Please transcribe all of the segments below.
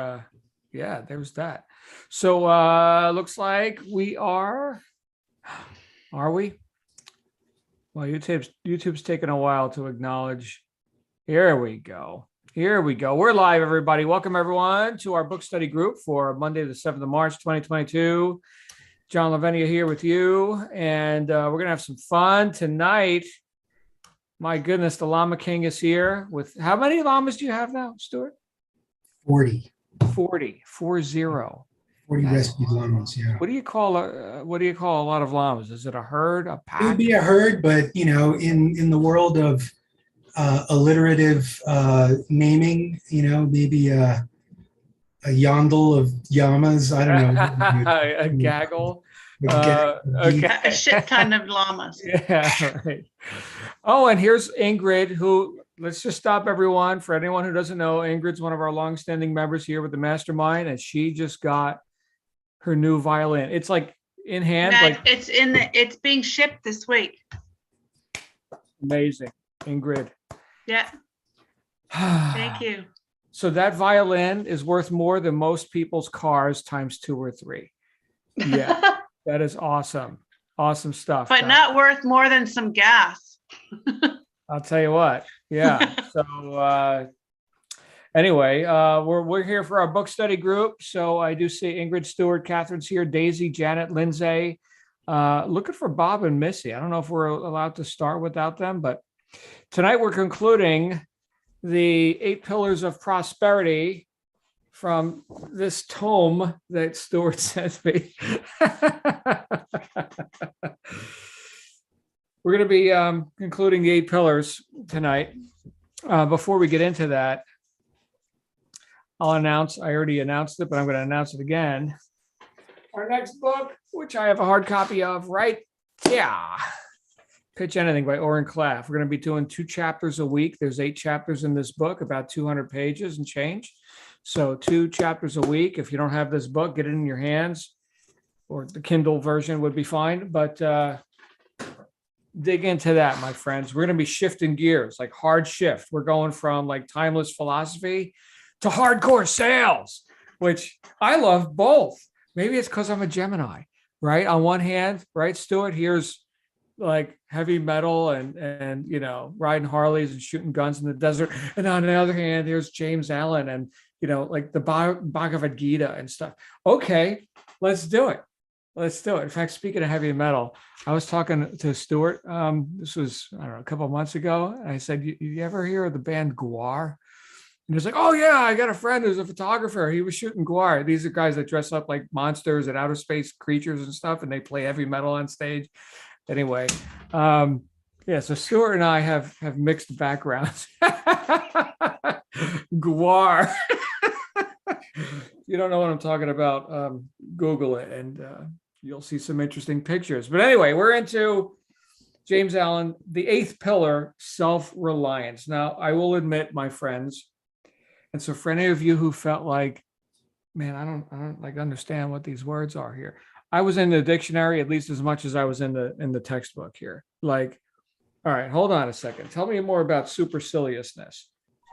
Yeah, there's that. So looks like we are we? Well, YouTube's taking a while to acknowledge. Here we go. Here we go. We're live, everybody. Welcome, everyone, to our book study group for Monday, the 7th of March, 2022. John Lavenia here with you, and we're going to have some fun tonight. My goodness, the Llama King is here with, how many llamas do you have now, Stuart? 40. 40. 40 rescued llamas, yeah. What do you call a lot of llamas? Is it a herd, a pack? It would be a herd, but in the world of alliterative naming, maybe a yondle of yamas. I don't know. A gaggle. Okay. A shit ton of llamas. Yeah, right. Oh, and here's Ingrid, who, let's just stop everyone. For anyone who doesn't know, Ingrid's one of our longstanding members here with the Mastermind, and she just got her new violin. It's like in hand. It's being shipped this week. Amazing, Ingrid. Yeah. Thank you. So that violin is worth more than most people's cars times 2 or 3. Yeah, that is awesome. Awesome stuff. But not worth more than some gas. I'll tell you what. Yeah. So anyway, we're here for our book study group. So I do see Ingrid, Stewart, Catherine's here, Daisy, Janet, Lindsay. Looking for Bob and Missy. I don't know if we're allowed to start without them, but tonight we're concluding the 8 Pillars of Prosperity from this tome that Stuart sent me. We're going to be concluding the 8 pillars tonight. Before we get into that, I'll announce, I already announced it, but I'm going to announce it again. Our next book, which I have a hard copy of right here, Pitch Anything by Oren Klaff. We're going to be doing 2 chapters a week. There's 8 chapters in this book, about 200 pages and change. So 2 chapters a week. If you don't have this book, get it in your hands, or the Kindle version would be fine. But dig into that, my friends. We're going to be shifting gears, like hard shift. We're going from like timeless philosophy to hardcore sales, which I love both. Maybe it's because I'm a Gemini, right? On one hand, right, Stuart, here's like heavy metal and riding Harleys and shooting guns in the desert. And on the other hand, there's James Allen and, like the Bhagavad Gita and stuff. Okay, let's do it. Let's do it. In fact, speaking of heavy metal, I was talking to Stuart. This was, I don't know, a couple of months ago. And I said, you ever hear of the band Gwar? And he's like, oh, yeah, I got a friend who's a photographer. He was shooting Gwar. These are guys that dress up like monsters and outer space creatures and stuff, and they play heavy metal on stage. Anyway, yeah, so Stuart and I have mixed backgrounds. Gwar. You don't know what I'm talking about, Google it, and you'll see some interesting pictures. But anyway, we're into James Allen, the 8th pillar, self-reliance. Now, I will admit, my friends, and so for any of you who felt like, man, I don't like understand what these words are here. I was in the dictionary at least as much as I was in the textbook here. Like, all right, hold on a second. Tell me more about superciliousness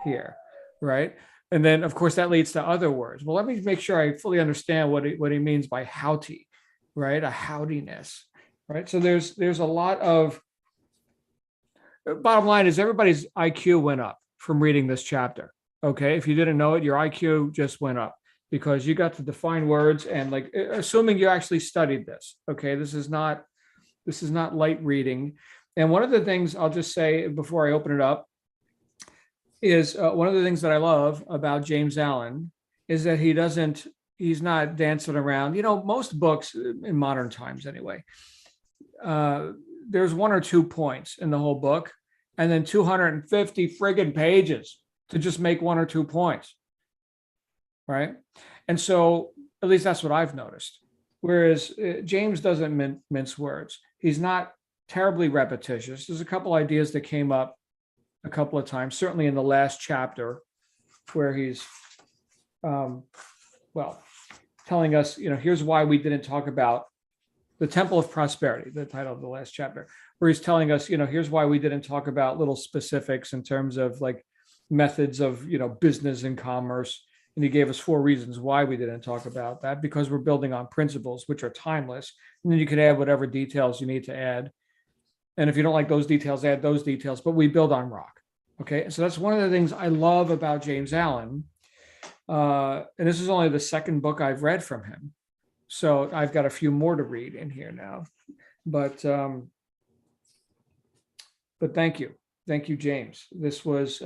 here, right? And then, of course, that leads to other words. Well, let me make sure I fully understand what he means by haughty, right? A howdiness, right? So there's a lot of, bottom line is everybody's IQ went up from reading this chapter, okay? If you didn't know it, your IQ just went up because you got to define words and like, assuming you actually studied this, okay? This is not light reading. And one of the things I'll just say before I open it up is one of the things that I love about James Allen is that he's not dancing around. Most books in modern times anyway, there's 1 or 2 points in the whole book and then 250 friggin' pages to just make 1 or 2 points, right? And so at least that's what I've noticed. Whereas James doesn't mince words. He's not terribly repetitious. There's a couple ideas that came up a couple of times, certainly in the last chapter, where he's, telling us, here's why we didn't talk about the Temple of Prosperity, the title of the last chapter, where he's telling us, here's why we didn't talk about little specifics in terms of like methods of, business and commerce And he gave us 4 reasons why we didn't talk about that, because we're building on principles which are timeless. And then you can add whatever details you need to add. And if you don't like those details, add those details, but we build on rock. Okay. So that's one of the things I love about James Allen. And this is only the 2nd book I've read from him. So I've got a few more to read in here now. But thank you. Thank you, James. This was,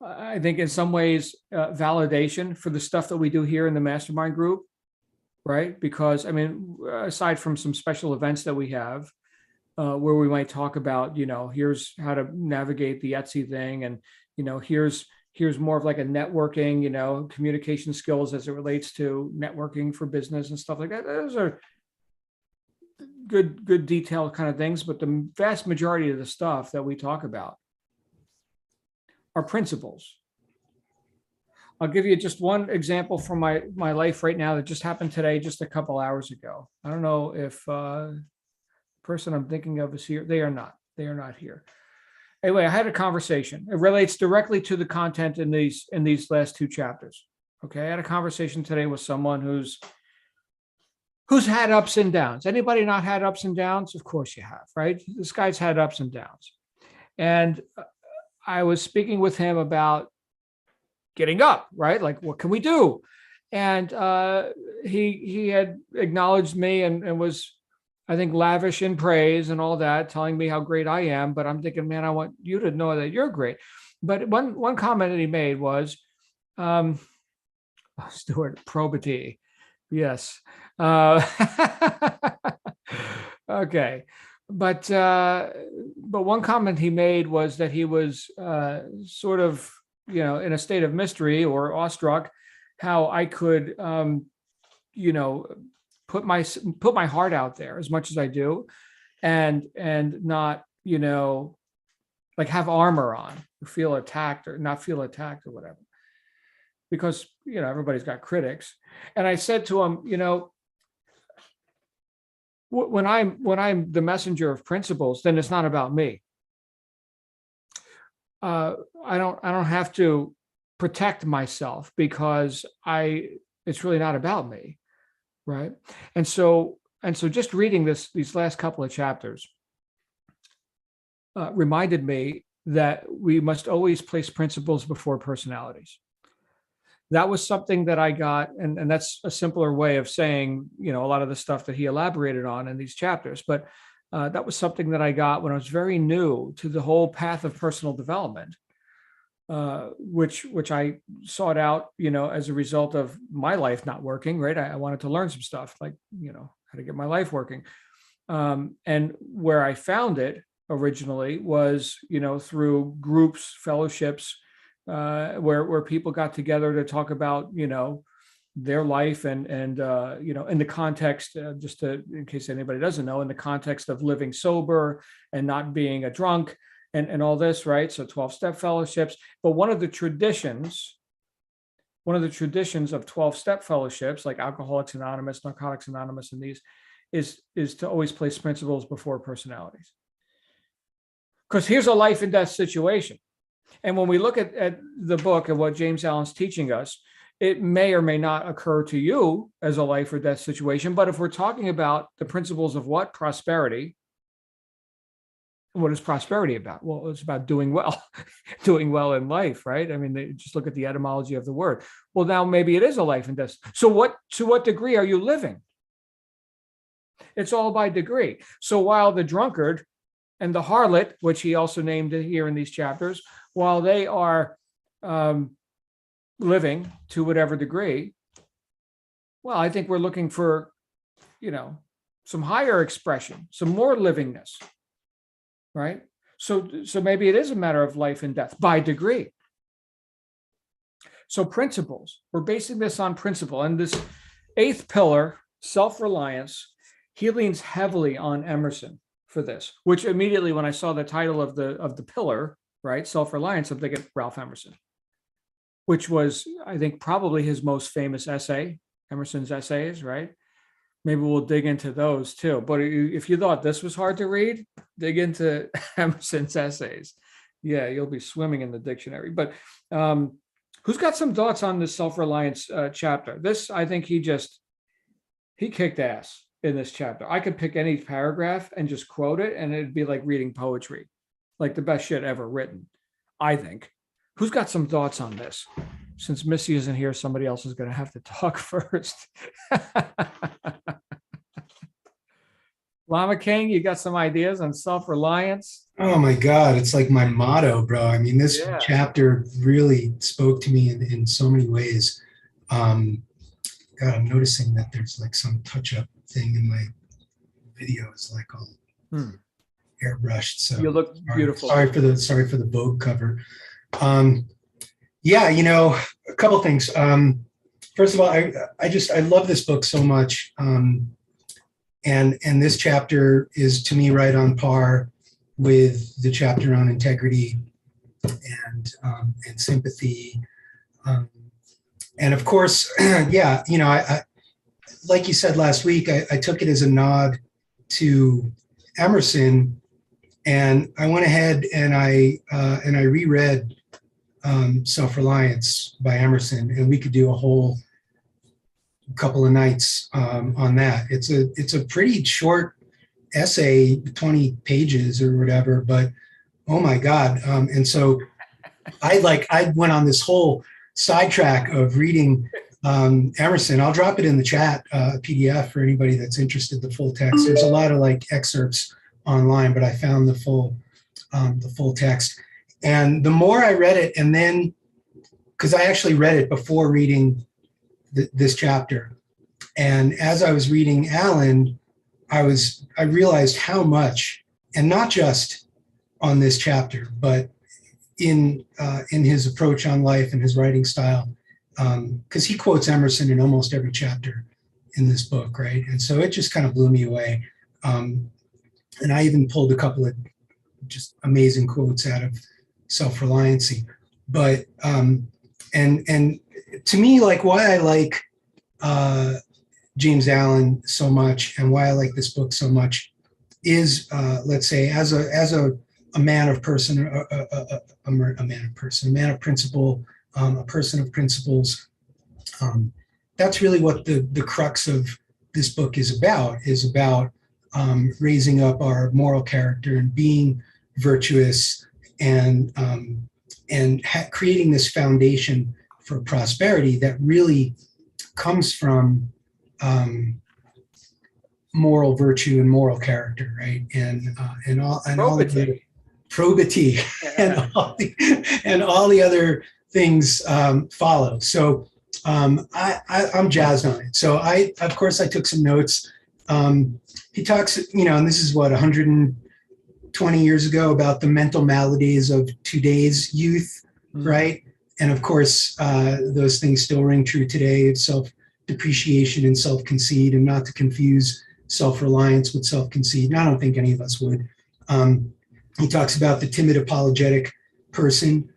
I think in some ways, validation for the stuff that we do here in the mastermind group, right? Because I mean, aside from some special events that we have, where we might talk about, here's how to navigate the Etsy thing, and here's more of like a networking, communication skills as it relates to networking for business and stuff like that. Those are good detailed kind of things, but the vast majority of the stuff that we talk about are principles. I'll give you just one example from my life right now that just happened today, just a couple hours ago. I don't know if the person I'm thinking of is here. They are not here. Anyway, I had a conversation. It relates directly to the content in these last 2 chapters. Okay, I had a conversation today with someone who's had ups and downs. Anybody not had ups and downs? Of course you have, right? This guy's had ups and downs. And I was speaking with him about getting up, right? Like, what can we do? And he had acknowledged me and was, I think, lavish in praise and all that, telling me how great I am. But I'm thinking, man, I want you to know that you're great. But one comment that he made was, Stuart, probity. Yes. Okay. But one comment he made was that he was sort of, in a state of mystery or awestruck how I could, put my heart out there as much as I do, and not, like have armor on, feel attacked or not feel attacked or whatever, because everybody's got critics. And I said to him, when I'm the messenger of principles, then it's not about me. I don't have to protect myself because it's really not about me, right? And so just reading these last couple of chapters reminded me that we must always place principles before personalities. That was something that I got, and that's a simpler way of saying, a lot of the stuff that he elaborated on in these chapters. But that was something that I got when I was very new to the whole path of personal development, which I sought out, as a result of my life not working, right? I wanted to learn some stuff, like, how to get my life working. And where I found it originally was, through groups, fellowships, where people got together to talk about, their life and in the context, in case anybody doesn't know, in the context of living sober and not being a drunk and all this, right? So 12-step fellowships. But one of the traditions of 12-step fellowships, like Alcoholics Anonymous, Narcotics Anonymous, and these, is to always place principles before personalities. Because here's a life and death situation. And when we look at the book and what James Allen's teaching us, it may or may not occur to you as a life or death situation. But if we're talking about the principles of what? Prosperity. What is prosperity about? Well, it's about doing well, doing well in life, right? I mean, just look at the etymology of the word. Well, now maybe it is a life and death. So to what degree are you living? It's all by degree. So while the drunkard and the harlot, which he also named here in these chapters, while they are living to whatever degree, well, I think we're looking for, some higher expression, some more livingness, right? So maybe it is a matter of life and death by degree. So principles, we're basing this on principle. And this 8th pillar, self-reliance, he leans heavily on Emerson for this, which immediately when I saw the title of the pillar, right, self-reliance, I'm thinking Ralph Emerson, which was, I think, probably his most famous essay, Emerson's essays, right? Maybe we'll dig into those too. But if you thought this was hard to read, dig into Emerson's essays. Yeah, you'll be swimming in the dictionary. But because Who's got some thoughts on this self-reliance chapter? This, I think he kicked ass in this chapter. I could pick any paragraph and just quote it, and it'd be like reading poetry, like the best shit ever written, I think. Who's got some thoughts on this? Since Missy isn't here, somebody else is going to have to talk first. Lama King, you got some ideas on self-reliance? Oh my God, it's like my motto, bro. I mean, this chapter really spoke to me in so many ways. God, I'm noticing that there's like some touch-up thing in my videos, like all airbrushed. So you look beautiful. Sorry for the Vogue cover. Yeah, a couple things. First of all, I love this book so much. And this chapter is, to me, right on par with the chapter on integrity and sympathy. And of course, yeah, I like you said last week, I took it as a nod to Emerson, and I went ahead and I reread Self-Reliance by Emerson, and we could do a whole couple of nights on that. It's a pretty short essay, 20 pages or whatever, but oh my God. And so I went on this whole sidetrack of reading Emerson. I'll drop it in the chat, PDF for anybody that's interested, the full text. There's a lot of like excerpts online, but I found the full text. And the more I read it, and then, because I actually read it before reading this chapter. And as I was reading Alan, I realized how much, and not just on this chapter, but in his approach on life and his writing style, because he quotes Emerson in almost every chapter in this book, right? And so it just kind of blew me away. And I even pulled a couple of just amazing quotes out of Self-Reliance. But and to me, like, why I like James Allen so much and why I like this book so much is, let's say, as a man of person, a man of person, a man of principle, a person of principles. That's really what the crux of this book is about raising up our moral character and being virtuous and creating this foundation for prosperity that really comes from moral virtue and moral character, right? And all the probity and all the other things follow. So I'm jazzed on it. So of course I took some notes. He talks, and this is what 120 years ago, about the mental maladies of today's youth, right? And of course, those things still ring true today: self-depreciation and self-conceit, and not to confuse self-reliance with self-conceit. And I don't think any of us would. He talks about the timid apologetic person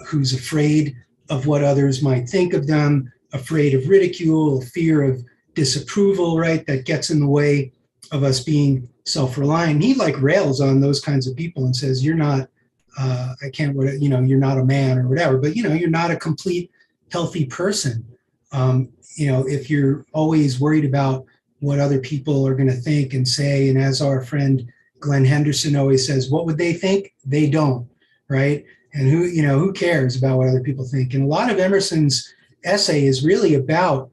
who's afraid of what others might think of them, afraid of ridicule, fear of disapproval, right? That gets in the way of us being self-reliant. He like rails on those kinds of people and says, you're not, you're not a man or whatever, but you're not a complete healthy person. If you're always worried about what other people are going to think and say, and as our friend Glenn Henderson always says, what would they think? They don't, right? And who cares about what other people think? And a lot of Emerson's essay is really about,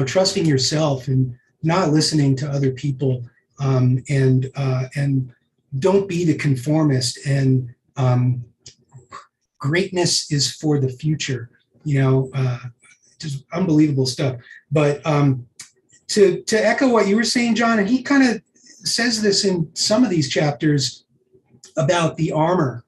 trusting yourself and not listening to other people, and don't be the conformist. And greatness is for the future. Just unbelievable stuff. But to echo what you were saying, John, and he kind of says this in some of these chapters about the armor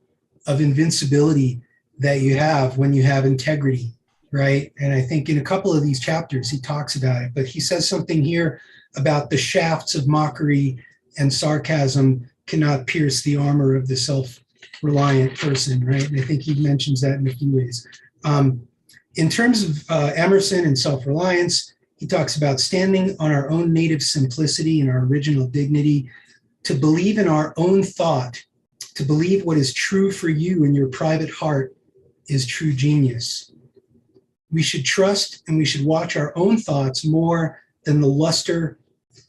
of invincibility that you have when you have integrity, right? And I think in a couple of these chapters he talks about it, but he says something here about the shafts of mockery and sarcasm cannot pierce the armor of the self-reliant person, right? And I think he mentions that in a few ways. In terms of Emerson and self-reliance, he talks about standing on our own native simplicity and our original dignity, to believe in our own thought, to believe what is true for you in your private heart is true genius. We should trust and we should watch our own thoughts more than the luster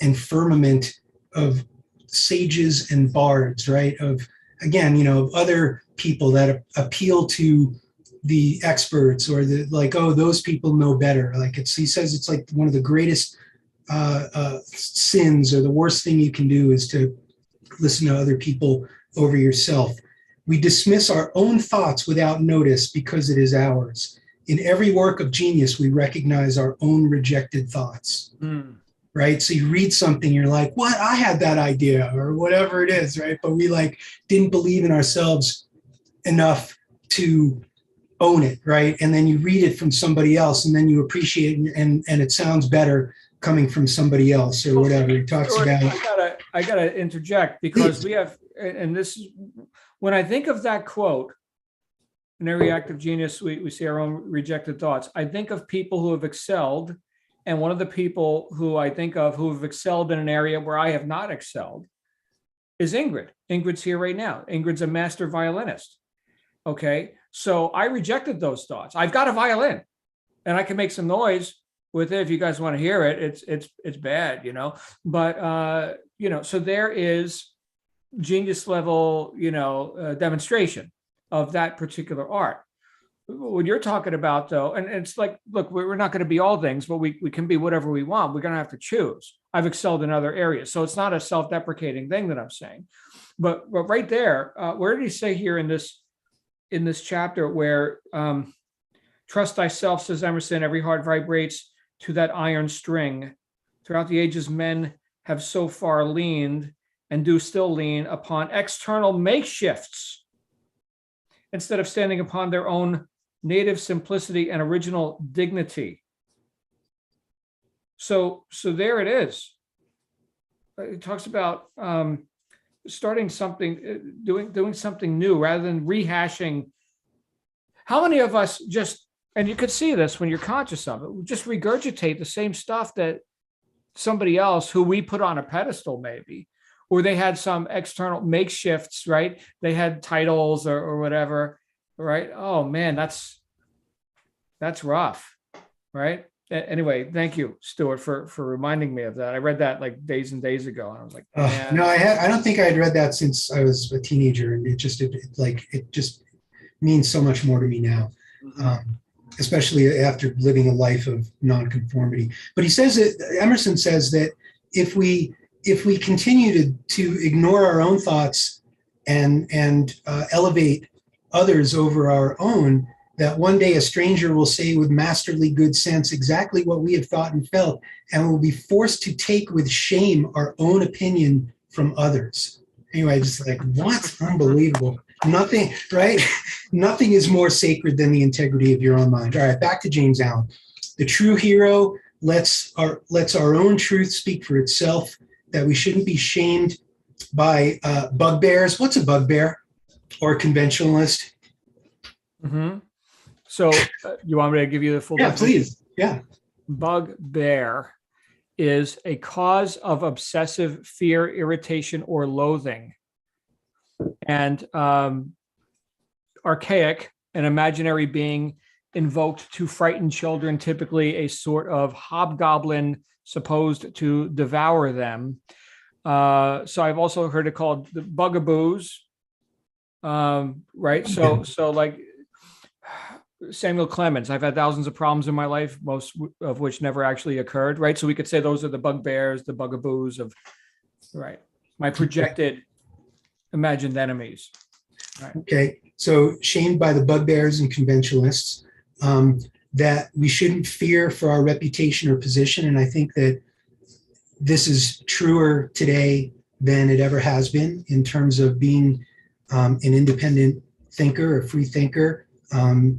and firmament of sages and bards, right? Of, again, of other people that appeal to the experts, or the like, oh, those people know better. Like he says it's like one of the greatest sins, or the worst thing you can do, is to listen to other people over yourself. We dismiss our own thoughts without notice because it is ours. In every work of genius, we recognize our own rejected thoughts. Right? So you read something, you're like, what? I had that idea, or whatever it is, right? But we didn't believe in ourselves enough to own it, right? And then you read it from somebody else, and then you appreciate it, and it sounds better coming from somebody else, or whatever. He talks about. I gotta interject, because we have, and this is, when I think of that quote, in every act of genius, we see our own rejected thoughts. I think of people who have excelled. And one of the people who I think of who have excelled in an area where I have not excelled is Ingrid. Ingrid's here right now. Ingrid's a master violinist. Okay. So I rejected those thoughts. I've got a violin and I can make some noise with it. If you guys want to hear it, it's bad, but, so there is genius level, demonstration of that particular art. What you're talking about, though, and it's like, look, we're not going to be all things, but we can be whatever we want. We're going to have to choose. I've excelled in other areas. So it's not a self-deprecating thing that I'm saying. But right there, where did he say here in this chapter where trust thyself, says Emerson, every heart vibrates to that iron string. Throughout the ages, men have so far leaned and do still lean upon external makeshifts instead of standing upon their own native simplicity and original dignity. So there it is. It talks about starting something, doing something new rather than rehashing. How many of us just, and you could see this when you're conscious of it, just regurgitate the same stuff that somebody else who we put on a pedestal maybe, or they had some external makeshifts, right? They had titles or whatever. Right. Oh man, that's rough. Right. Anyway, thank you, Stuart, for reminding me of that. I read that like days and days ago, and I was like, no, I don't think I had read that since I was a teenager, and it just means so much more to me now, especially after living a life of nonconformity. But he says that Emerson says that if we continue to ignore our own thoughts and elevate others over our own, that one day a stranger will say with masterly good sense exactly what we have thought and felt, and will be forced to take with shame our own opinion from others. Anyway, just like, what? Unbelievable. Nothing, right? Nothing is more sacred than the integrity of your own mind. All right, back to James Allen. The true hero lets our own truth speak for itself, that we shouldn't be shamed by bugbears. What's a bugbear? Or conventionalist? So you want me to give you the full definition? Please. Yeah. Bugbear is a cause of obsessive fear, irritation, or loathing. And archaic, an imaginary being invoked to frighten children, typically a sort of hobgoblin supposed to devour them. So I've also heard it called the bugaboos. Right. So like Samuel Clemens, I've had thousands of problems in my life, most of which never actually occurred. Right. So we could say those are the bugbears, the bugaboos of, right, my projected imagined enemies. Right. Okay. So shamed by the bugbears and conventionalists, that we shouldn't fear for our reputation or position. And I think that this is truer today than it ever has been in terms of being an independent thinker, a free thinker,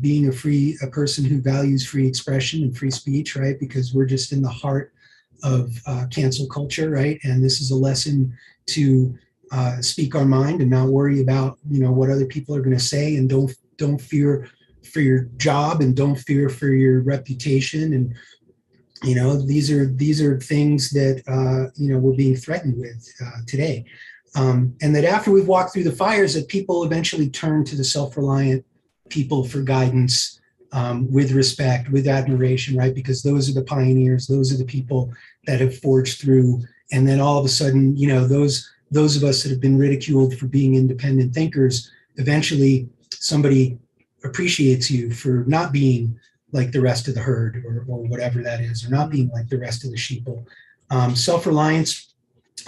being a person who values free expression and free speech, right? Because we're just in the heart of cancel culture, right? And this is a lesson to speak our mind and not worry about, what other people are going to say, and don't fear for your job, and don't fear for your reputation. And these are things that we're being threatened with today. And that after we've walked through the fires, that people eventually turn to the self-reliant people for guidance, with respect, with admiration, right? Because those are the pioneers, those are the people that have forged through. And then all of a sudden, those of us that have been ridiculed for being independent thinkers, eventually somebody appreciates you for not being like the rest of the herd, or whatever that is, or not being like the rest of the sheeple. Self-reliance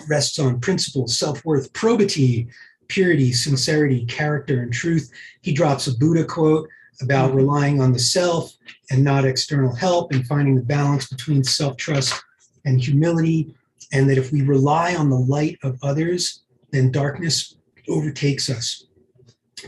rests on principles, self-worth, probity, purity, sincerity, character, and truth. He drops a Buddha quote about relying on the self and not external help, and finding the balance between self-trust and humility, and that if we rely on the light of others, then darkness overtakes us.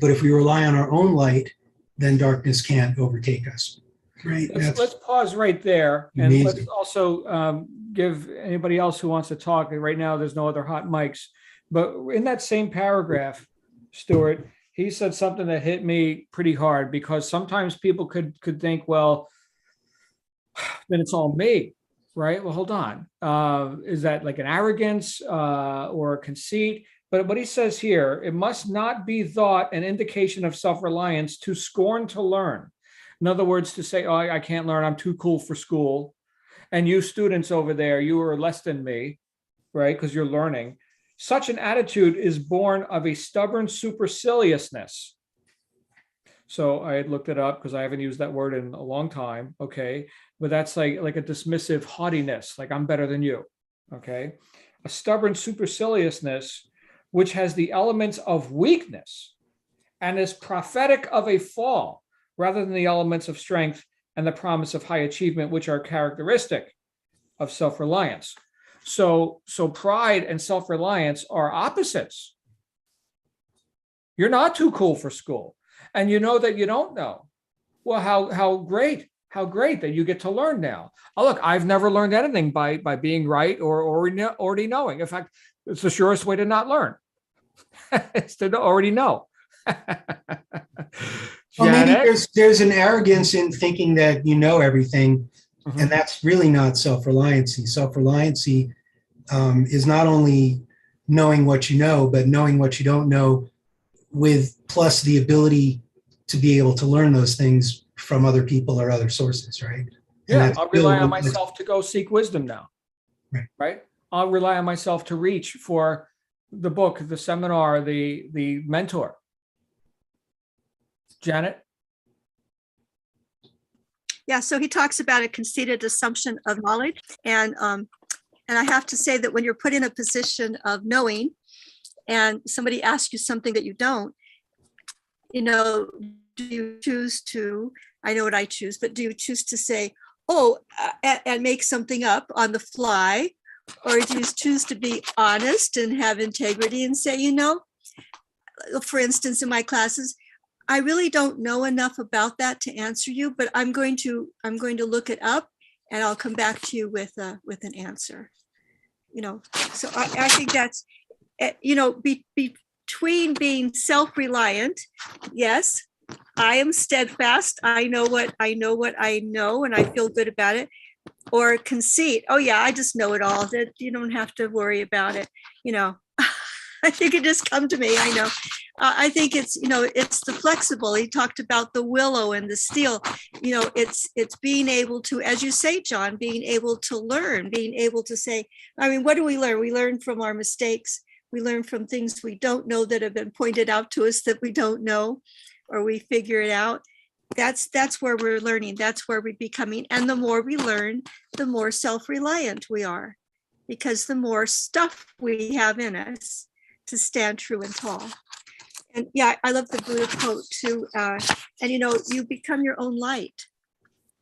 But if we rely on our own light, then darkness can't overtake us. Right. Let's pause right there, and amazing. let's also give anybody else who wants to talk. Right now, there's no other hot mics, but in that same paragraph, Stuart, he said something that hit me pretty hard, because sometimes people could think, well, then it's all me, right? Well, hold on. Is that like an arrogance or a conceit? But what he says here, it must not be thought an indication of self-reliance to scorn to learn. In other words, to say, oh, I can't learn, I'm too cool for school. And you students over there, you are less than me, right? Because you're learning. Such an attitude is born of a stubborn superciliousness. So I had looked it up because I haven't used that word in a long time. Okay. But that's like a dismissive haughtiness, like I'm better than you. Okay. A stubborn superciliousness, which has the elements of weakness and is prophetic of a fall, rather than the elements of strength and the promise of high achievement, which are characteristic of self-reliance. So pride and self-reliance are opposites. You're not too cool for school, and you know that you don't know. Well, how great that you get to learn now. Oh, look, I've never learned anything by being right or already knowing. In fact, it's the surest way to not learn. It's to already know. Well, maybe there's an arrogance in thinking that you know everything, and that's really not self-reliancy. Self-reliancy is not only knowing what you know, but knowing what you don't know, with plus the ability to be able to learn those things from other people or other sources, right? Yeah, I'll rely on myself to go seek wisdom now. Right? I'll rely on myself to reach for the book, the seminar, the mentor. Janet? Yeah, so he talks about a conceited assumption of knowledge. And I have to say that when you're put in a position of knowing and somebody asks you something that you don't, do you choose to, I know what I choose, but do you choose to say, oh, and make something up on the fly? Or do you choose to be honest and have integrity and say, for instance, in my classes, I really don't know enough about that to answer you, but I'm going to look it up and I'll come back to you with an answer. So I think that's, between being self-reliant, yes, I am steadfast. I know what I know, and I feel good about it. Or conceit. Oh yeah, I just know it all. That you don't have to worry about it. I think it just come to me. I know. I think it's the flexible. He talked about the willow and the steel. It's being able to, as you say, John, being able to learn, being able to say. I mean, what do we learn? We learn from our mistakes. We learn from things we don't know that have been pointed out to us that we don't know, or we figure it out. That's where we're learning. That's where we're becoming. And the more we learn, the more self-reliant we are, because the more stuff we have in us to stand true and tall. And yeah, I love the Buddha quote too. And you become your own light.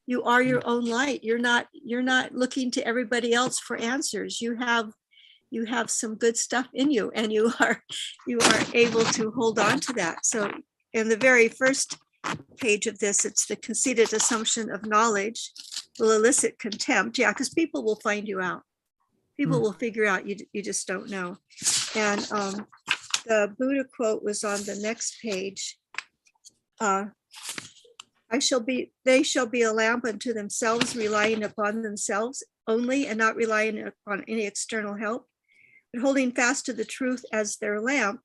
You are your own light. You're not looking to everybody else for answers. You have some good stuff in you, and you are able to hold on to that. So in the very first page of this, it's the conceited assumption of knowledge will elicit contempt. Yeah, because people will find you out. People will figure out you just don't know. And the Buddha quote was on the next page. They shall be a lamp unto themselves, relying upon themselves only and not relying upon any external help, but holding fast to the truth as their lamp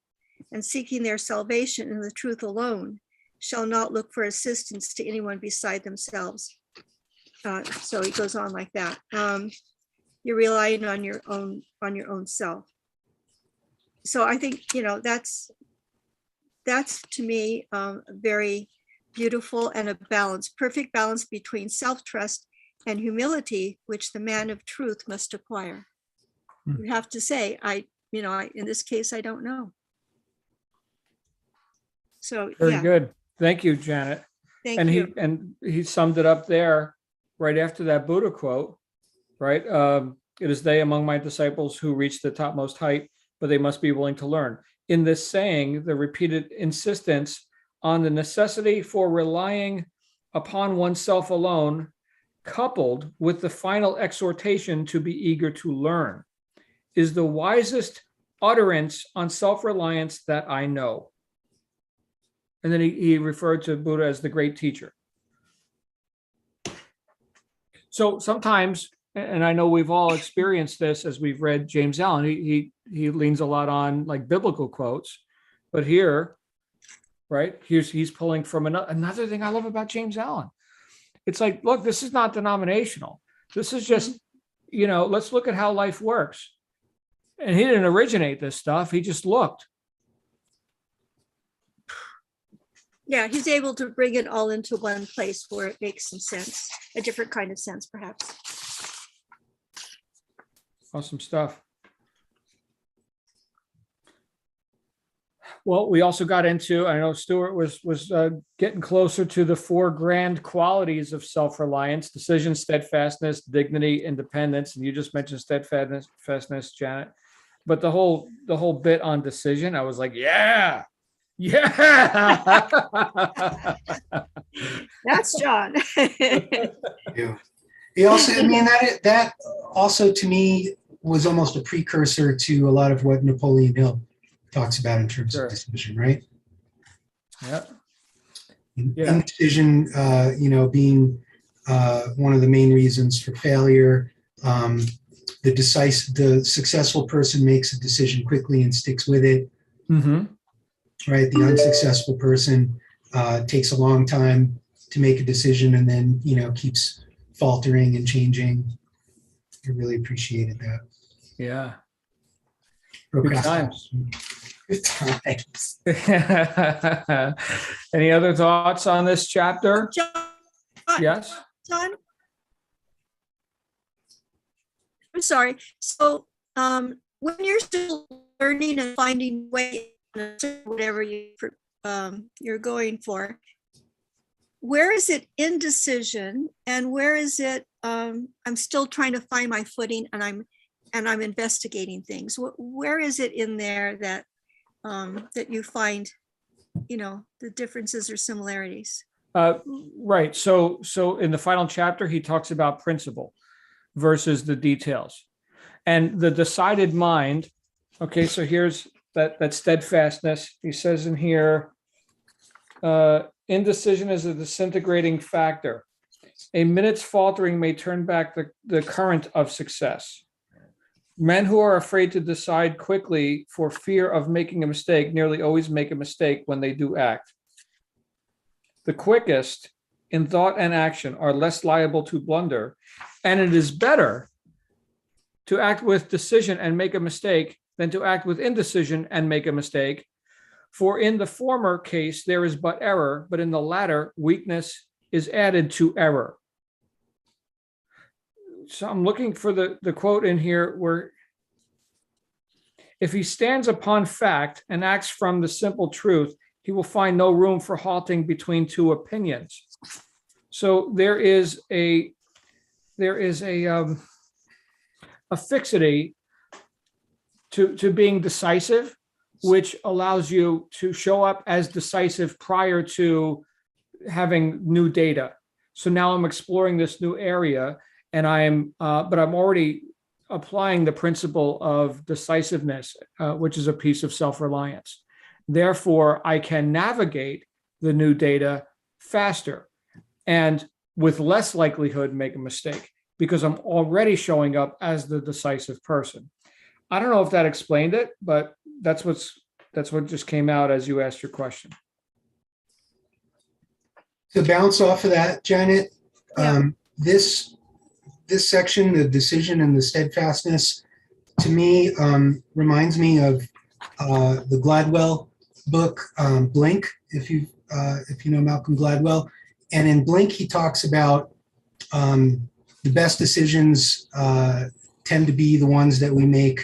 and seeking their salvation in the truth alone. shall not look for assistance to anyone beside themselves. So he goes on like that. You're relying on your own self. So I think, that's to me very beautiful, and a balance, perfect balance between self-trust and humility, which the man of truth must acquire. You have to say, in this case, I don't know. So Very yeah, good. Thank you, Janet. thank And you. he summed it up there right after that Buddha quote, right? It is they among my disciples who reach the topmost height, but they must be willing to learn. In this saying, the repeated insistence on the necessity for relying upon oneself alone, coupled with the final exhortation to be eager to learn, is the wisest utterance on self-reliance that I know. And then he referred to Buddha as the great teacher. So sometimes, and I know we've all experienced this as we've read James Allen, he leans a lot on like biblical quotes, but here, right, he's pulling from another thing I love about James Allen. It's like, look, this is not denominational. This is just, let's look at how life works. And he didn't originate this stuff. He just looked. Yeah, he's able to bring it all into one place where it makes some sense, a different kind of sense, perhaps. Awesome stuff. Well, we also got into, I know Stuart was getting closer to the 4 grand qualities of self-reliance: decision, steadfastness, dignity, independence. And you just mentioned steadfastness, Janet. But the whole bit on decision, I was like, yeah. That's John. Yeah. He also, that also to me was almost a precursor to a lot of what Napoleon Hill talks about in terms of decision, right? Yeah. Indecision, being one of the main reasons for failure. The successful person makes a decision quickly and sticks with it. Mm-hmm. Right. The unsuccessful person takes a long time to make a decision and then, keeps faltering and changing. I really appreciated that. Yeah. Good times. Good times. Any other thoughts on this chapter? John, Yes. John? I'm sorry. So when you're still learning and finding ways, whatever you're going for, where is it indecision, and where is it I'm still trying to find my footing, and I'm investigating things? Where is it in there that that you find the differences or similarities? Right. So in the final chapter, he talks about principle versus the details, and the decided mind. Okay, so here's that steadfastness. He says in here, indecision is a disintegrating factor. A minute's faltering may turn back the current of success. Men who are afraid to decide quickly for fear of making a mistake nearly always make a mistake when they do act. The quickest in thought and action are less liable to blunder, and it is better to act with decision and make a mistake than to act with indecision and make a mistake. For in the former case, there is but error, but in the latter, weakness is added to error. So I'm looking for the quote in here where, if he stands upon fact and acts from the simple truth, he will find no room for halting between 2 opinions. So there is a fixity to being decisive, which allows you to show up as decisive prior to having new data. So now I'm exploring this new area, and but I'm already applying the principle of decisiveness, which is a piece of self-reliance. Therefore, I can navigate the new data faster and with less likelihood make a mistake, because I'm already showing up as the decisive person. I don't know if that explained it, but that's what just came out as you asked your question. To bounce off of that, Janet, Yeah. this section, the decision and the steadfastness, to me reminds me of the Gladwell book, Blink. If you know Malcolm Gladwell, and in Blink he talks about the best decisions tend to be the ones that we make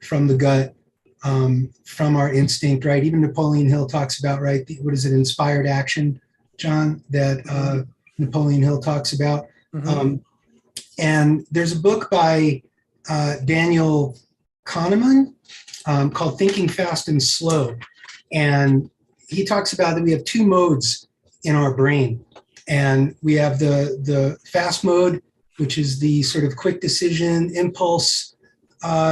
from the gut, from our instinct, right? Even Napoleon Hill talks about, right? What is it, inspired action, John, that Napoleon Hill talks about. And there's a book by Daniel Kahneman called Thinking Fast and Slow. And he talks about that we have two modes in our brain. And we have the fast mode, which is the sort of quick decision, impulse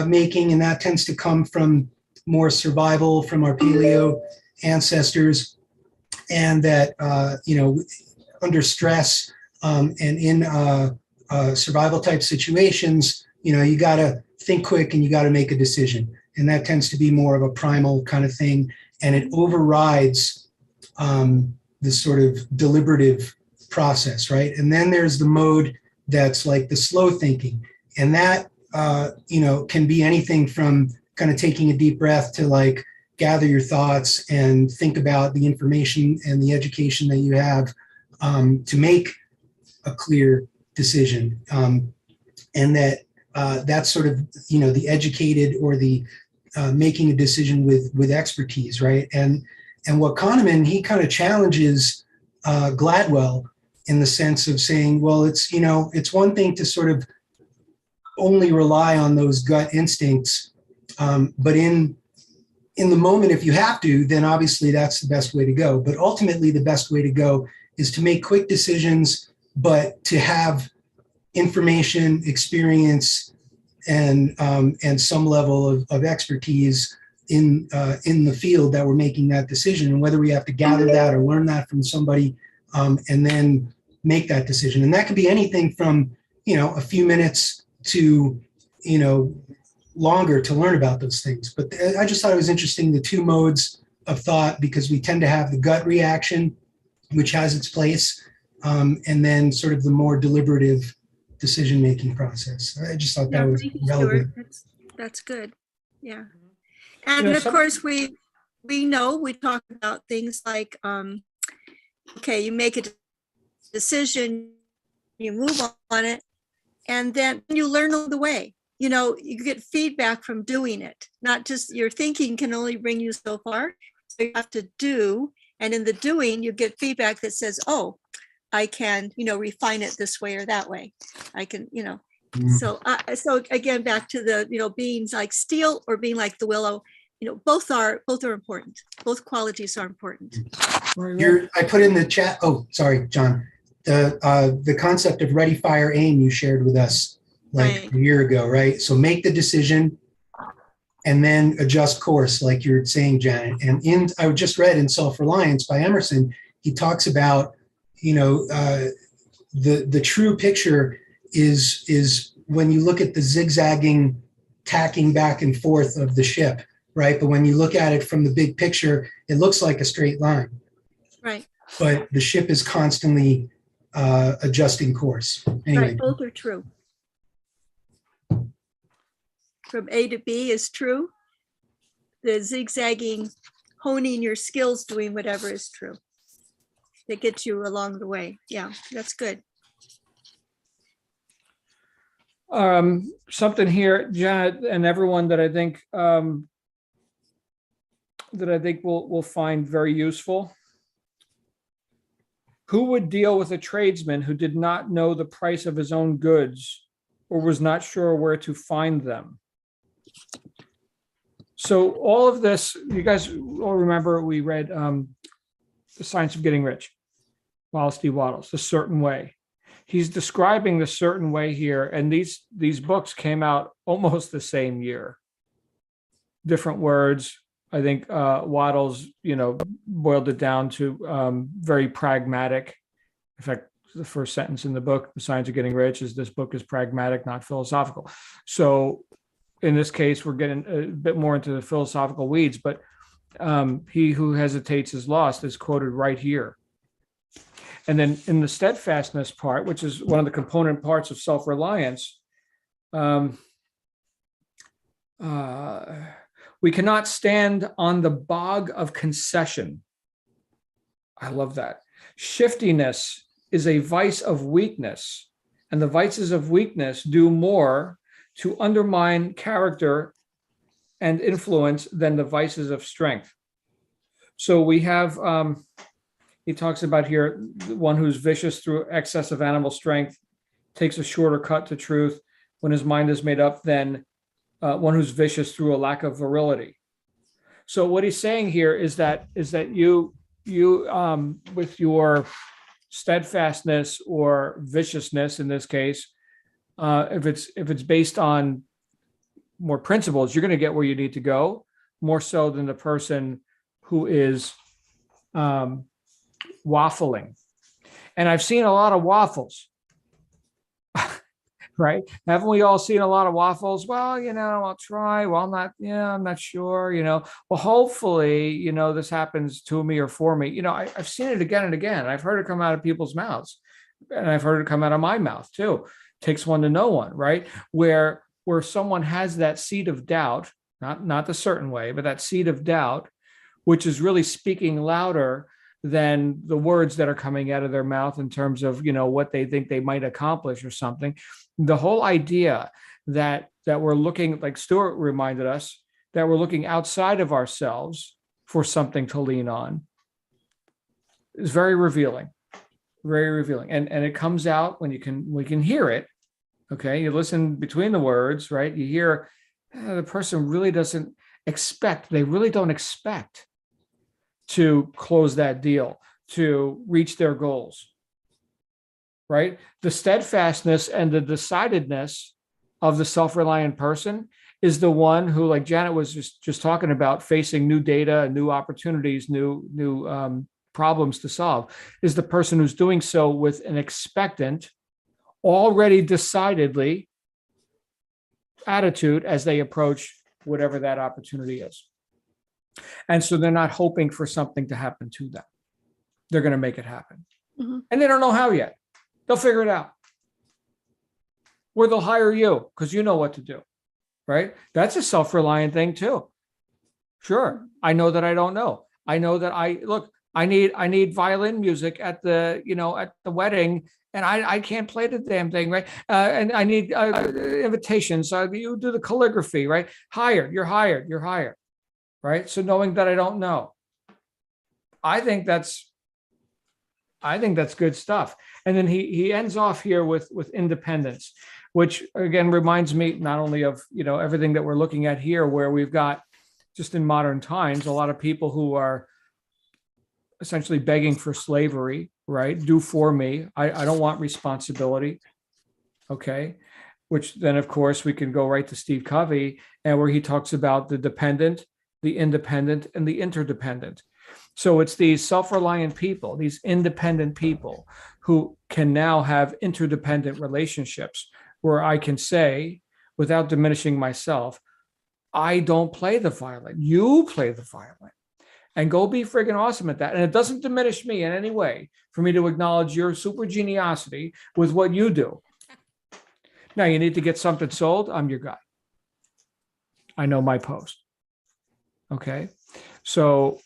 making, and that tends to come from more survival from our paleo ancestors. And that, under stress and in survival type situations, you got to think quick and you got to make a decision. And that tends to be more of a primal kind of thing. And it overrides this sort of deliberative process, right? And then there's the mode that's like the slow thinking. And that, can be anything from kind of taking a deep breath to like gather your thoughts and think about the information and the education that you have to make a clear decision. And that's sort of, the educated or the making a decision with expertise, right? And what Kahneman, he kind of challenges Gladwell in the sense of saying, well, it's one thing to sort of only rely on those gut instincts, but in the moment, if you have to, then obviously that's the best way to go. But ultimately, the best way to go is to make quick decisions, but to have information, experience, and some level of expertise in the field that we're making that decision, and whether we have to gather that or learn that from somebody, and then make that decision. And that could be anything from a few minutes to longer to learn about those things. But I just thought it was interesting, the two modes of thought, because we tend to have the gut reaction, which has its place, and then sort of the more deliberative decision-making process. I just thought that was relevant. That's good. Yeah. And of course, we talk about things like, okay, you make a decision, you move on it, and then you learn along the way. You get feedback from doing it, not just your thinking can only bring you so far. So you have to do, and in the doing, you get feedback that says, oh, I can, refine it this way or that way. I can, So again, back to the, being like steel or being like the willow, both are important. Both qualities are important. I put in the chat. Oh, sorry, John. The concept of ready, fire, aim you shared with us like a year ago, right? So make the decision and then adjust course, like you're saying, Janet. And I just read in Self-Reliance by Emerson, he talks about, the true picture is when you look at the zigzagging, tacking back and forth of the ship, right? But when you look at it from the big picture, it looks like a straight line. Right. But the ship is constantly adjusting course. Anyway. Right, both are true. From A to B is true. The zigzagging, honing your skills, doing whatever is true. That gets you along the way. Yeah, that's good. Something here, Janet, and everyone that I think will find very useful. Who would deal with a tradesman who did not know the price of his own goods or was not sure where to find them? So all of this, you guys all remember we read The Science of Getting Rich, Wallace D. Wattles, The Certain Way. He's describing the certain way here, and these books came out almost the same year. Different words. I think Wattles, boiled it down to very pragmatic. In fact, the first sentence in the book, The Science of Getting Rich, is this book is pragmatic, not philosophical. So in this case, we're getting a bit more into the philosophical weeds, but he who hesitates is lost is quoted right here. And then in the steadfastness part, which is one of the component parts of self-reliance, we cannot stand on the bog of concession. I love that. Shiftiness is a vice of weakness, and the vices of weakness do more to undermine character and influence than the vices of strength. So we have, he talks about here, one who's vicious through excess of animal strength takes a shorter cut to truth when his mind is made up than one who's vicious through a lack of virility. So what he's saying here is that you with your steadfastness or viciousness in this case, if it's based on more principles, you're going to get where you need to go more so than the person who is waffling. And I've seen a lot of waffles, right? Haven't we all seen a lot of waffles? Well, I'll try. Well, I'm not sure, well, hopefully, this happens to me or for me. I've seen it again and again. I've heard it come out of people's mouths, and I've heard it come out of my mouth too. Takes one to know one, right? Where someone has that seed of doubt, not the certain way, but that seed of doubt, which is really speaking louder than the words that are coming out of their mouth in terms of, what they think they might accomplish or something. The whole idea that we're looking, like Stuart reminded us, that we're looking outside of ourselves for something to lean on is very revealing, very revealing. And it comes out when we can hear it. Okay. You listen between the words, right? You hear the person really don't expect to close that deal, to reach their goals, right? The steadfastness and the decidedness of the self-reliant person is the one who, like Janet was just talking about, facing new data, new opportunities, new problems to solve, is the person who's doing so with an expectant, already decidedly attitude as they approach whatever that opportunity is. And so they're not hoping for something to happen to them. They're going to make it happen. Mm-hmm. And they don't know how yet. They'll figure it out. Or they'll hire you because you know what to do, right? That's a self-reliant thing too. Sure. I know that I don't know. I know that I need violin music at the wedding, and I can't play the damn thing, right? And I need invitations. You do the calligraphy, right? You're hired. Right. So knowing that I don't know, I think that's good stuff. And then he ends off here with independence, which again reminds me not only of, everything that we're looking at here, where we've got just in modern times, a lot of people who are essentially begging for slavery, right? Do for me. I don't want responsibility. Okay. Which then, of course, we can go right to Steve Covey, and where he talks about the dependent, the independent, and the interdependent. So it's these self-reliant people, these independent people who can now have interdependent relationships where I can say, without diminishing myself, I don't play the violin, you play the violin, and go be friggin' awesome at that. And it doesn't diminish me in any way for me to acknowledge your super geniosity with what you do. Now you need to get something sold. I'm your guy. I know my post. Okay, so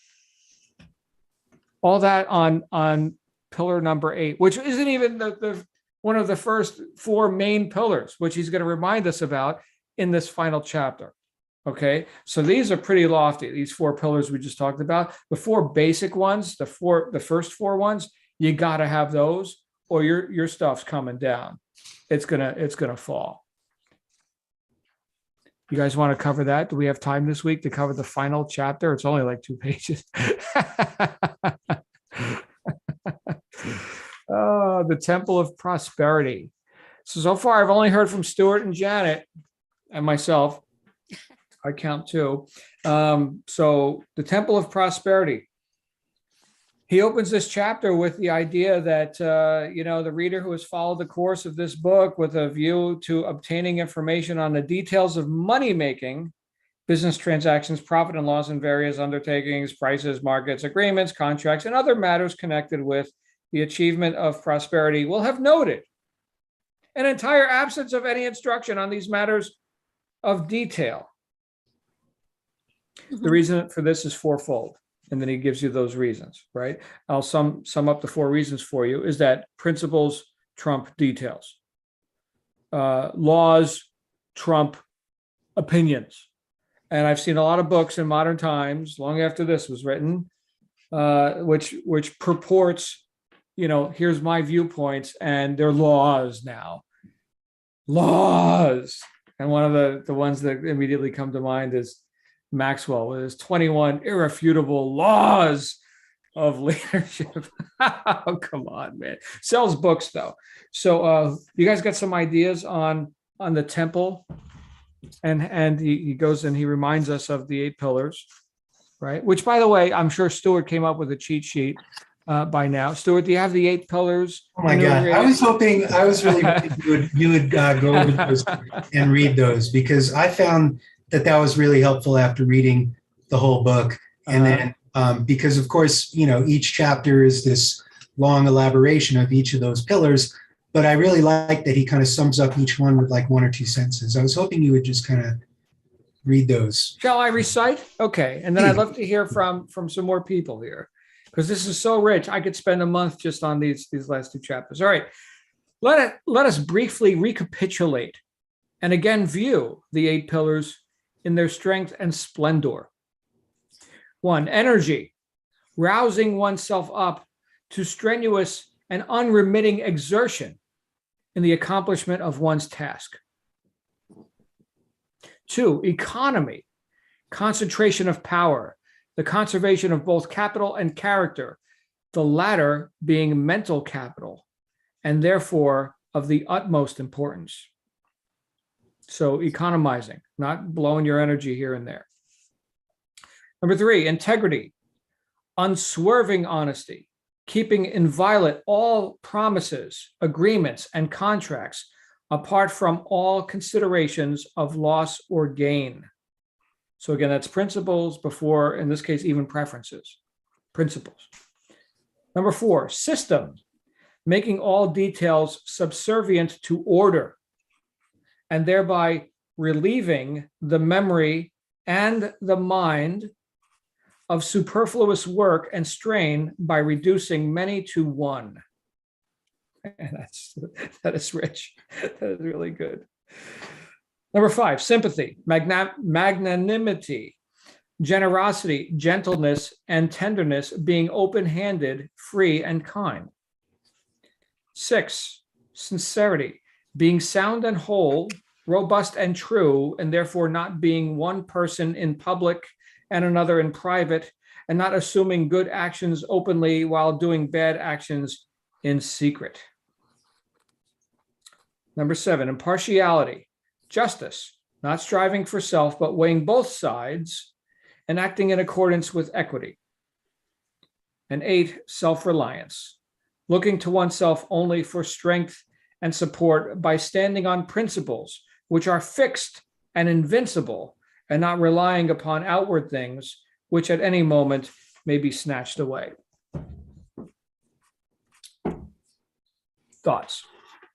all that on pillar number 8, which isn't even the one of the first 4 main pillars, which he's going to remind us about in this final chapter. Okay, so these are pretty lofty. These 4 pillars we just talked about, the 4 basic ones, the first 4 ones, you got to have those, or your stuff's coming down. It's gonna fall. You guys want to cover that? Do we have time this week to cover the final chapter? It's only like 2 pages. Oh, the Temple of Prosperity. So far, I've only heard from Stuart and Janet and myself. I count 2. So the Temple of Prosperity. He opens this chapter with the idea that, the reader who has followed the course of this book with a view to obtaining information on the details of money-making, business transactions, profit and loss in various undertakings, prices, markets, agreements, contracts, and other matters connected with, the achievement of prosperity will have noted an entire absence of any instruction on these matters of detail. The reason for this is fourfold. And then he gives you those reasons, right? I'll sum up the 4 reasons for you, is that principles trump details. Laws trump opinions. And I've seen a lot of books in modern times, long after this was written, which purports, here's my viewpoints, and they're laws now. Laws. And one of the ones that immediately come to mind is Maxwell with his 21 irrefutable laws of leadership. Oh, come on, man. Sells books, though. So you guys got some ideas on the temple? And he goes and he reminds us of the 8 pillars, right? Which, by the way, I'm sure Stuart came up with a cheat sheet by now. Stuart, do you have the 8 pillars? Oh my God. I was really hoping you would go over those and read those, because I found that was really helpful after reading the whole book. And then because of course, each chapter is this long elaboration of each of those pillars, but I really like that he kind of sums up each one with like 1 or 2 sentences. I was hoping you would just kind of read those. Shall I recite? Okay. And then I'd love to hear from some more people here, because this is so rich. I could spend a month just on these last 2 chapters. All right. Let us briefly recapitulate and again view the 8 pillars in their strength and splendor. 1, energy, rousing oneself up to strenuous and unremitting exertion in the accomplishment of one's task. 2, economy, concentration of power, the conservation of both capital and character, the latter being mental capital, and therefore of the utmost importance. So economizing, not blowing your energy here and there. Number 3, integrity, unswerving honesty, keeping inviolate all promises, agreements, and contracts, apart from all considerations of loss or gain. So again, that's principles before, in this case, even preferences. Principles. Number 4, system, making all details subservient to order, and thereby relieving the memory and the mind of superfluous work and strain by reducing many to one. And that is rich. That is really good. Number 5, sympathy, magnanimity, generosity, gentleness, and tenderness, being open-handed, free, and kind. 6, sincerity, being sound and whole, robust and true, and therefore not being one person in public and another in private, and not assuming good actions openly while doing bad actions in secret. Number 7, impartiality, justice, not striving for self, but weighing both sides and acting in accordance with equity. And 8, self-reliance, looking to oneself only for strength and support by standing on principles which are fixed and invincible, and not relying upon outward things which at any moment may be snatched away. Thoughts?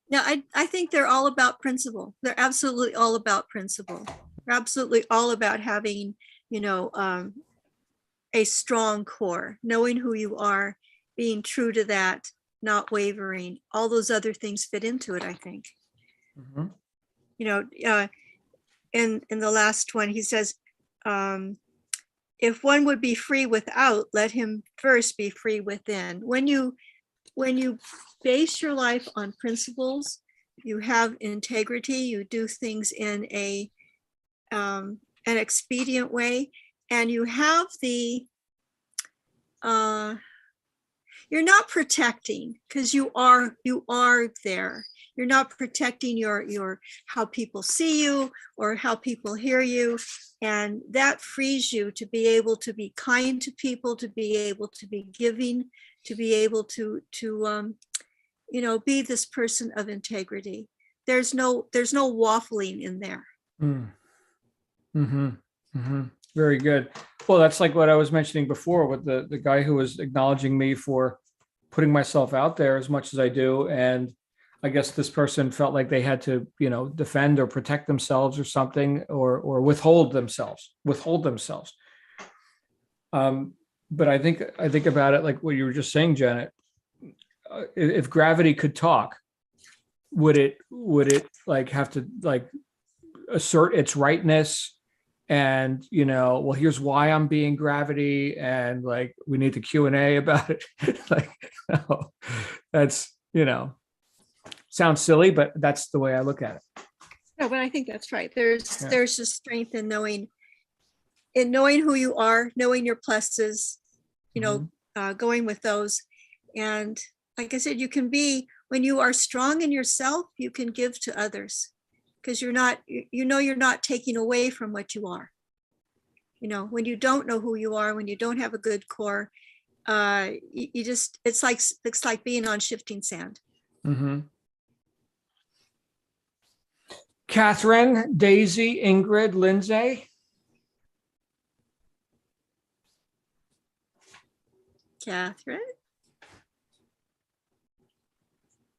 Yeah, I think they're all about principle. They're absolutely all about principle. They're absolutely all about having, a strong core, knowing who you are, being true to that, not wavering. All those other things fit into it, I think. Mm-hmm. In the last one, he says, if one would be free without, let him first be free within. When you base your life on principles, you have integrity, you do things in an expedient way, and you have you're not protecting, because you are there. You're not protecting your how people see you or how people hear you, and that frees you to be able to be kind to people, to be able to be giving, to be able to be this person of integrity. There's no waffling in there. Mm-hmm. Mm-hmm. Very good. Well, that's like what I was mentioning before with the guy who was acknowledging me for putting myself out there as much as I do. And I guess this person felt like they had to, defend or protect themselves or something, or withhold themselves. But I think about it like what you were just saying, Janet. If gravity could talk, would it like have to like assert its rightness? And well, here's why I'm being gravity, and like we need the Q&A about it. Like, no, that's sounds silly, but that's the way I look at it. No, but I think that's right. There's just strength in knowing who you are, knowing your pluses, going with those. And like I said, you can be, when you are strong in yourself, you can give to others, because you're not taking away from what you are. When you don't know who you are, when you don't have a good core, you just, it's like being on shifting sand. Mm-hmm. Catherine, Daisy, Ingrid, Lindsay. Catherine?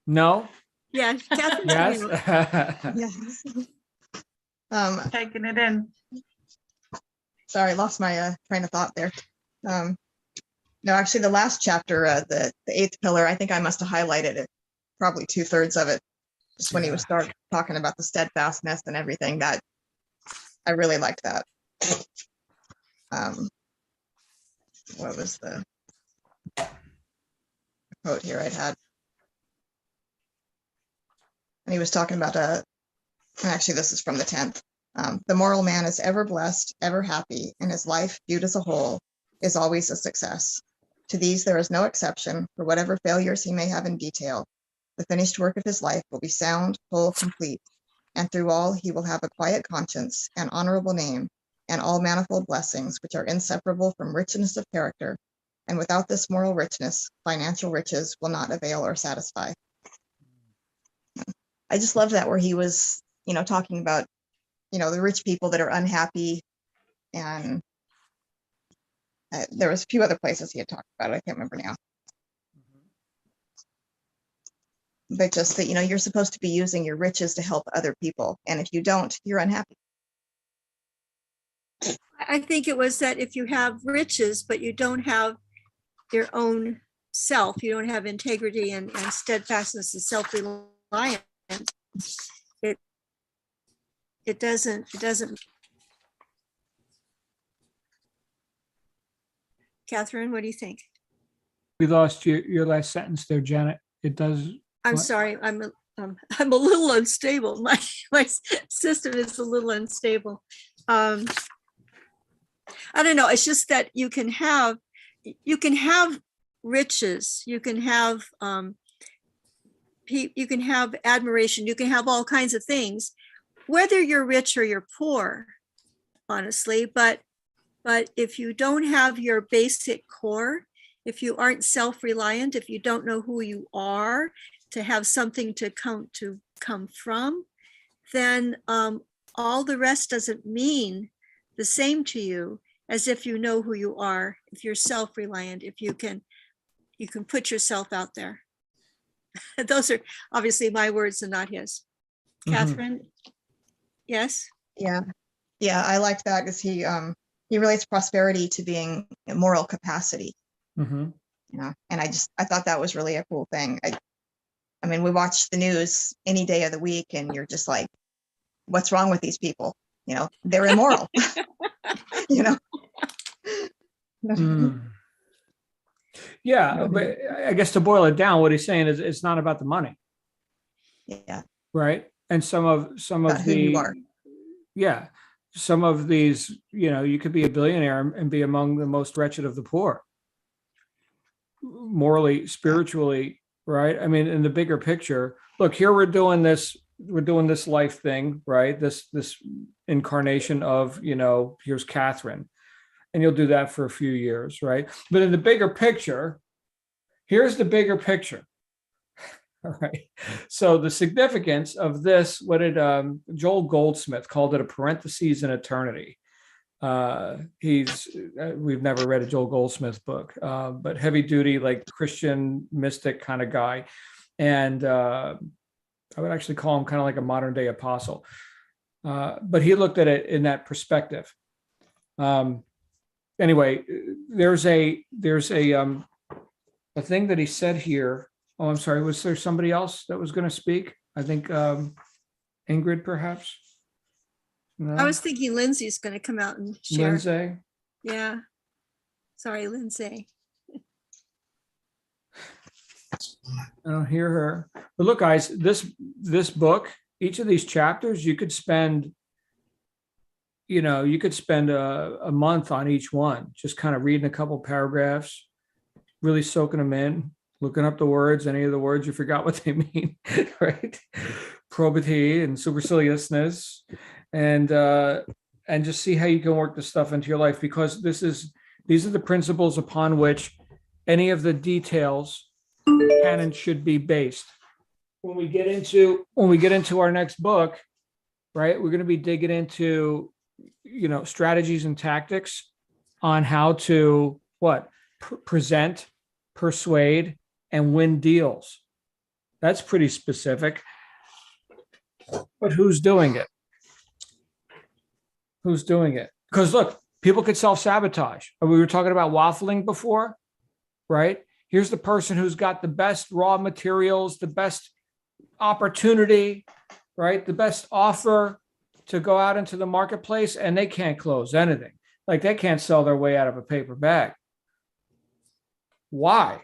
No? Yeah, Catherine. Yes. Yes. Taking it in. Sorry, lost my train of thought there. No, actually, the last chapter, the eighth pillar, I think I must have highlighted it, probably 2/3 of it, just when he was talking about the steadfastness and everything. That I really liked that. What was the quote here I'd had? And he was talking about actually, this is from the 10th. The moral man is ever blessed, ever happy, and his life, viewed as a whole, is always a success. To these there is no exception, for whatever failures he may have in detail. The finished work of his life will be sound, whole, complete, and through all he will have a quiet conscience, an honorable name, and all manifold blessings which are inseparable from richness of character. And without this moral richness, financial riches will not avail or satisfy. I just love that, where he was, talking about, the rich people that are unhappy. And there was a few other places he had talked about it. I can't remember now. But just that, you're supposed to be using your riches to help other people. And if you don't, you're unhappy. I think it was that if you have riches, but you don't have your own self, you don't have integrity and steadfastness and self-reliance, it doesn't. Catherine, what do you think? We lost your last sentence there, Janet. It does. I'm sorry. I'm a little unstable. My system is a little unstable. I don't know. It's just that you can have riches. You can have admiration. You can have all kinds of things, whether you're rich or you're poor, honestly. But if you don't have your basic core, if you aren't self-reliant, if you don't know who you are, to have something to come from, then all the rest doesn't mean the same to you as if you know who you are, if you're self-reliant, if you can put yourself out there. Those are obviously my words and not his. Catherine, yes? Yeah, I liked that, because he relates prosperity to being a moral capacity. And I thought that was really a cool thing. I mean, we watch the news any day of the week, and you're just like, what's wrong with these people? They're immoral. Yeah, but I guess to boil it down, what he's saying is it's not about the money. Yeah. Right. And some of About who you are. Yeah, some of these, you could be a billionaire and be among the most wretched of the poor, morally, spiritually, right? I mean, in the bigger picture, look, here we're doing this life thing, right? This incarnation of, here's Catherine, and you'll do that for a few years, right? But in the bigger picture, here's the bigger picture. All right. So the significance of this, what did Joel Goldsmith called it, a parentheses in eternity. We've never read a Joel Goldsmith book, but heavy duty, like Christian mystic kind of guy. And I would actually call him kind of like a modern day apostle. But he looked at it in that perspective. Anyway, there's a thing that he said here. Oh, I'm sorry. Was there somebody else that was going to speak? I think Ingrid, perhaps. No? I was thinking Lindsay's going to come out and share. Lindsay. Yeah. Sorry, Lindsay. I don't hear her. But look, guys, this book, each of these chapters, you could spend a month on each one, just kind of reading a couple paragraphs, really soaking them in, looking up the words, any of the words you forgot what they mean, right? Probity and superciliousness, and just see how you can work this stuff into your life, because these are the principles upon which any of the details can and should be based. When we get into our next book, right, we're going to be digging into strategies and tactics on how to present, persuade, and win deals. That's pretty specific. But who's doing it? Who's doing it? Because look, people could self-sabotage. We were talking about waffling before, right? Here's the person who's got the best raw materials, the best opportunity, right? The best offer to go out into the marketplace, and they can't close anything. Like, they can't sell their way out of a paper bag. Why?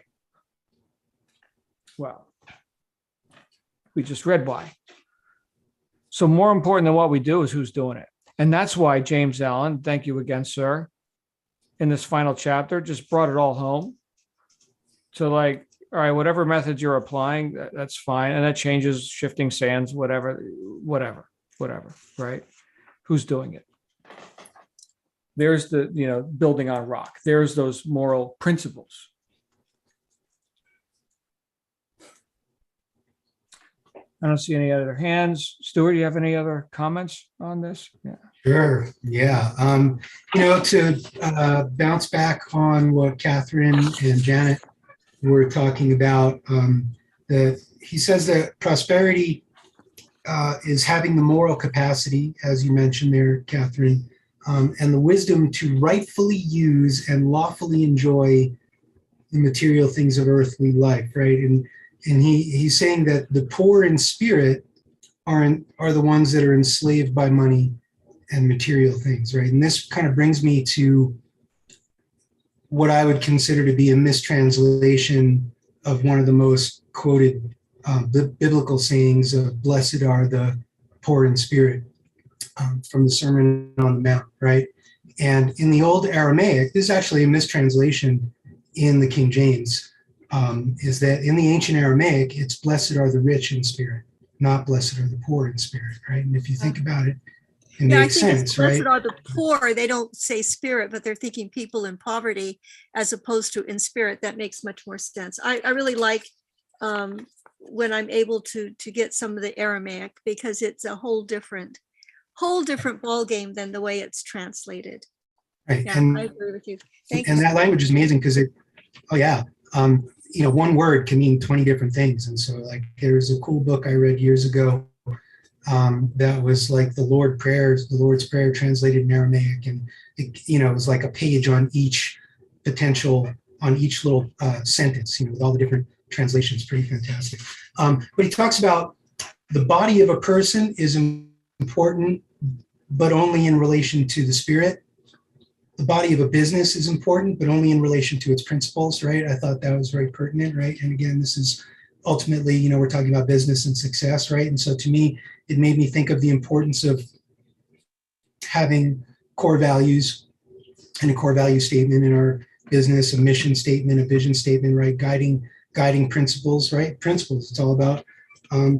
Well, we just read why. So more important than what we do is who's doing it. And that's why James Allen, thank you again, sir, in this final chapter, just brought it all home to, like, all right, whatever method you're applying, that's fine. And that changes, shifting sands, whatever, right? Who's doing it? There's the, building on rock. There's those moral principles. I don't see any other hands. Stuart, do you have any other comments on this? Yeah. Sure. Yeah. To bounce back on what Catherine and Janet were talking about, he says that prosperity is having the moral capacity, as you mentioned there, Catherine, and the wisdom to rightfully use and lawfully enjoy the material things of earthly life, right? And he's saying that the poor in spirit are the ones that are enslaved by money and material things, right? And this kind of brings me to what I would consider to be a mistranslation of one of the most quoted biblical sayings of "Blessed are the poor in spirit," from the Sermon on the Mount, right? And in the old Aramaic, this is actually a mistranslation in the King James. Is that in the ancient Aramaic, it's "Blessed are the rich in spirit," not "Blessed are the poor in spirit," right? And if you think about it, it makes sense, right? Blessed are the poor. They don't say spirit, but they're thinking people in poverty as opposed to in spirit. That makes much more sense. I really like when I'm able to get some of the Aramaic, because it's a whole different ball game than the way it's translated. Right. Yeah, And, I agree with you. Thank you. and that language is amazing because one word can mean 20 different things. And so, like, there's a cool book I read years ago that was like the Lord's Prayer translated in Aramaic. And it was like a page on each little sentence, with all the different translations. Pretty fantastic. But he talks about the body of a person is important, but only in relation to the spirit. The body of a business is important, but only in relation to its principles, right? I thought that was very pertinent, right? And again, this is ultimately, we're talking about business and success, right? And so to me, it made me think of the importance of having core values and a core value statement in our business, a mission statement, a vision statement, right? Guiding principles, right? Principles, it's all about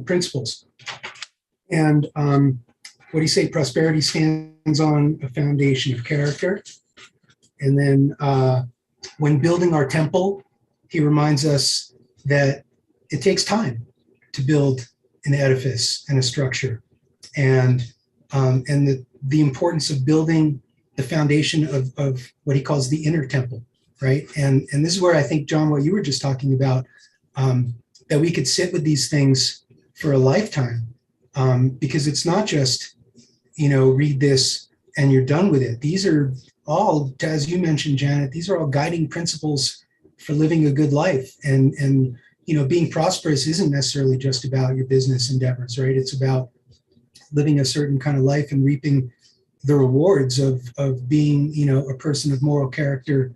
principles. And what do you say? Prosperity stands on a foundation of character. And then when building our temple, he reminds us that it takes time to build an edifice and a structure, and the importance of building the foundation of what he calls the inner temple, right? And this is where I think, John, what you were just talking about, that we could sit with these things for a lifetime, because it's not just, read this and you're done with it. These are all, as you mentioned, Janet, these are all guiding principles for living a good life. And being prosperous isn't necessarily just about your business endeavors, right? It's about living a certain kind of life and reaping the rewards of being, a person of moral character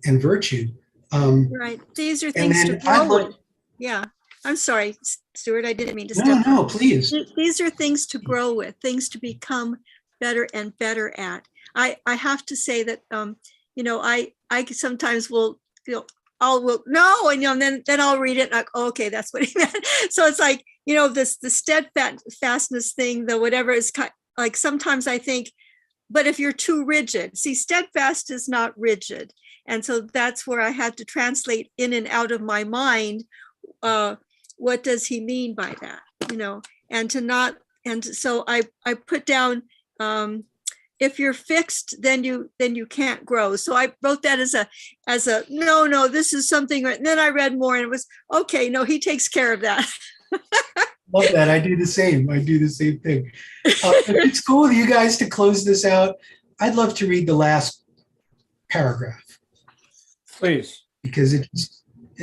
and virtue. Right. These are things to grow with. Yeah. I'm sorry, Stuart, I didn't mean to step No, please. These are things to grow with, things to become better and better at. I have to say that, I sometimes will, no, and then I'll read it. And okay, that's what he meant. So it's like, the steadfastness thing, the whatever is like, sometimes I think, but if you're too rigid, see, steadfast is not rigid. And so that's where I had to translate in and out of my mind, what does he mean by that? And to not, and so I put down, if you're fixed, then you can't grow. So I wrote that as a no, this is something. And then I read more and it was, okay, no, he takes care of that. Love that. I do the same thing. If it's cool with you guys to close this out, I'd love to read the last paragraph. Please. Because it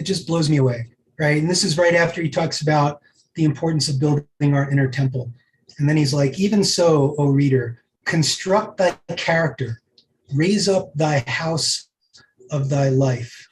just blows me away, right? And this is right after he talks about the importance of building our inner temple. And then he's like, even so, O reader, construct thy character, raise up thy house of thy life,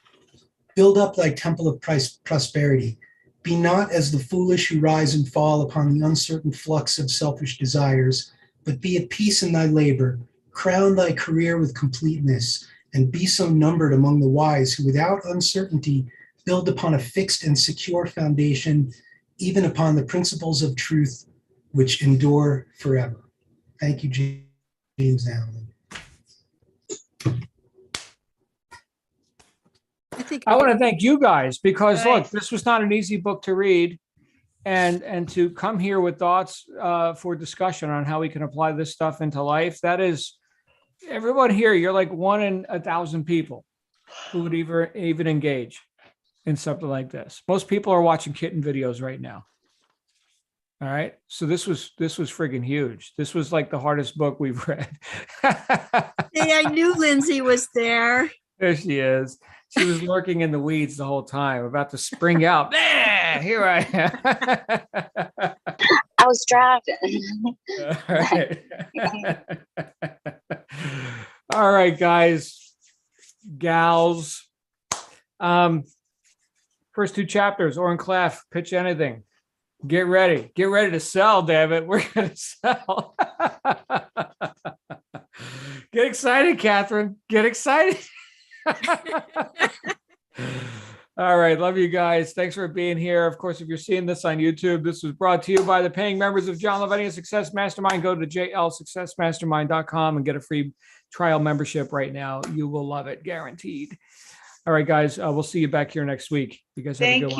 build up thy temple of prosperity. Be not as the foolish who rise and fall upon the uncertain flux of selfish desires, but be at peace in thy labor, crown thy career with completeness, and be so numbered among the wise who without uncertainty build upon a fixed and secure foundation, even upon the principles of truth which endure forever. Thank you, James Allen. I want to thank you guys because look, this was not an easy book to read, and to come here with thoughts for discussion on how we can apply this stuff into life. That is, everyone here, you're like 1 in 1,000 people who would even engage in something like this. Most people are watching kitten videos right now. All right. So this was friggin' huge. This was like the hardest book we've read. Hey, I knew Lindsay was there. There she is. She was lurking in the weeds the whole time, about to spring out. Here I am. I was driving. All right. All right, guys, gals. First 2 chapters, Oren Claff, pitch anything. Get ready to sell, damn it. We're going to sell. Get excited, Catherine. Get excited. All right. Love you guys. Thanks for being here. Of course, if you're seeing this on YouTube, this was brought to you by the paying members of John Lavenia Success Mastermind. Go to jlsuccessmastermind.com and get a free trial membership right now. You will love it, guaranteed. All right, guys. We'll see you back here next week. You guys have a good one.